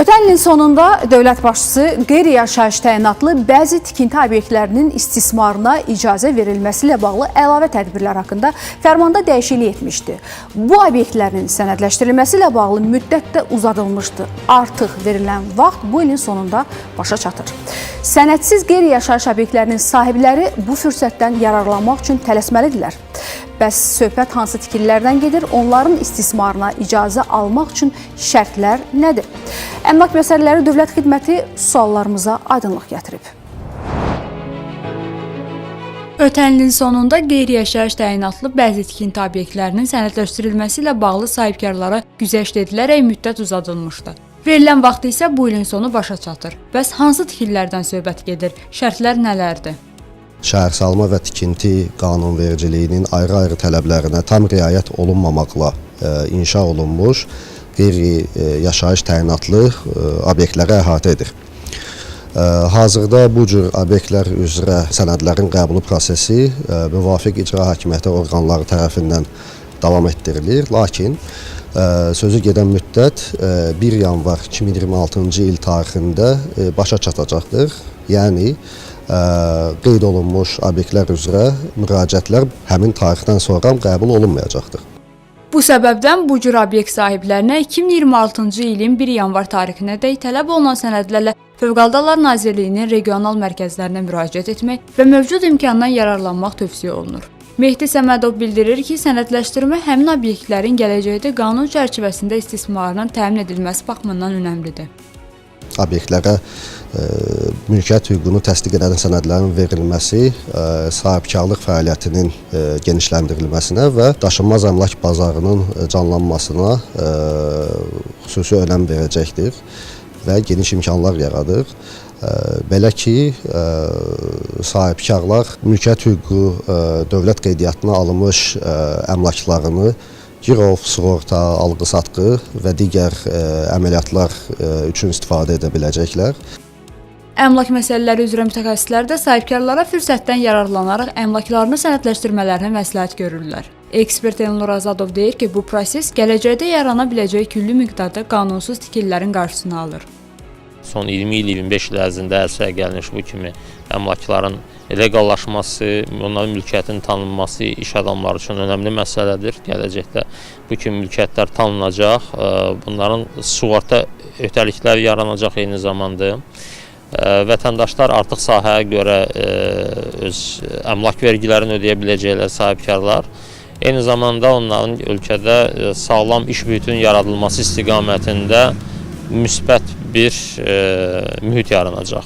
Ötən ilin sonunda dövlət başçısı qeyri-yaşayış təyinatlı bəzi tikinti obyektlərinin istismarına icazə verilməsi ilə bağlı əlavə tədbirlər haqqında fərmanda dəyişiklik etmişdi. Bu obyektlərin sənədləşdirilməsi ilə bağlı müddət də uzadılmışdı. Artıq verilən vaxt bu ilin sonunda başa çatır. Sənədsiz qeyri-yaşayış obyektlərinin sahibləri bu fürsətdən yararlanmaq üçün tələsməlidirlər. Bəs söhbət hansı tikililərdən gedir? Onların istismarına icazə almaq üçün şərtlər nədir? Əmlak Məsələləri Dövlət Xidməti suallarımıza aydınlıq gətirib. Ötən ilin sonunda qeyri-yaşayış təyinatlı bəzi tikinti obyektlərinin sənədləşdirilməsi ilə bağlı sahibkarlara güzəşt edilərək müddət uzadılmışdı. Verilən vaxt isə bu ilin sonu başa çatır. Bəs hansı tikililərdən söhbət gedir? Şərtlər nələrdir? Şəhərsalma və tikinti qanunvericiliyinin ayrı-ayrı tələblərinə tam riayət olunmamaqla inşa olunmuş qeyri-yaşayış təyinatlı obyektləri əhatə edir. Hazırda bu cür obyektlər üzrə sənədlərin qəbulu prosesi müvafiq icra hakimiyyəti orqanları tərəfindən davam etdirilir. Lakin sözü gedən müddət 1 yanvar 2026-cı il tarixində başa çatacaqdır. Yəni, qeyd olunmuş obyektlər üzrə müraciətlər həmin tarixdən sonra qəbul olunmayacaqdır. Bu səbəbdən bu cür obyekt sahiblərinə 2026-cı ilin 1 yanvar tarixinədək tələb olunan sənədlərlə Fövqəladə Hallar Nazirliyinin regional mərkəzlərinə müraciət etmək və mövcud imkandan yararlanmaq tövsiyə olunur. Mehdi Səmədov bildirir ki, sənədləşdirmə həmin obyektlərin gələcəkdə qanun çərçivəsində istismarının təmin edilməsi baxımından önəmlidir. Obyektlərə mülkiyyət hüququnu təsdiq edən sənədlərin verilməsi sahibkarlıq fəaliyyətinin genişləndirilməsinə və daşınmaz əmlak bazarının canlanmasına xüsusi önəm verəcəkdir və geniş imkanlar yaradır. Belə ki, sahibkarlar mülkiyyət hüququ dövlət qeydiyyatına alınmış əmlaklarını girov, sığorta, alqı-satqı və digər əməliyyatlar üçün istifadə edə biləcəklər. Əmlak məsələləri üzrə mütəxəssislər də sahibkarlara fürsətdən yararlanaraq əmlaklarını sənədləşdirmələrini məsləhət görürlər. Ekspert Elnur Azadov deyir ki, bu proses gələcəkdə yarana biləcək külli miqdarda qanunsuz tikililərin qarşısını alır. Son 20 il, 25 il ərzində ərsəyə gəlinmiş bu kimi əmlakların legallaşması, onların mülkiyyətin tanınması iş adamları üçün önəmli məsələdir. Gələcəkdə bu kimi mülkiyyətlər tanınacaq, bunların sığorta öhdəlikləri yaranacaq eyni zamanda. Vətəndaşlar artıq sahəyə görə öz əmlak vergilərini ödəyə biləcəklər sahibkarlar. Eyni zamanda onların ölkədə sağlam iş mühitinin yaradılması istiqamətində müsbət bir mühit yaranacaq.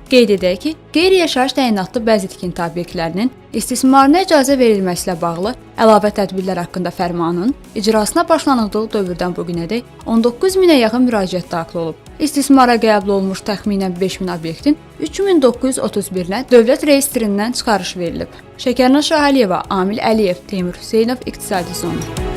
Qeyd edək ki, qeyri-yaşayış təyinatlı bəzi tikinti obyektlərinin istismarına icazə verilməsi ilə bağlı əlavə tədbirlər haqqında fərmanın icrasına başlanıldığı dövrdən bu günədək 19 minə yaxın müraciət daxil olub. İstismara qəbul olunmuş təxminən 5000 obyektin 3931-nə dövlət reyestrindən çıxarış verilib. Şəkərna Şahaliyeva, Amil Əliyev, Teymur Hüseynov, İqtisadi Zona.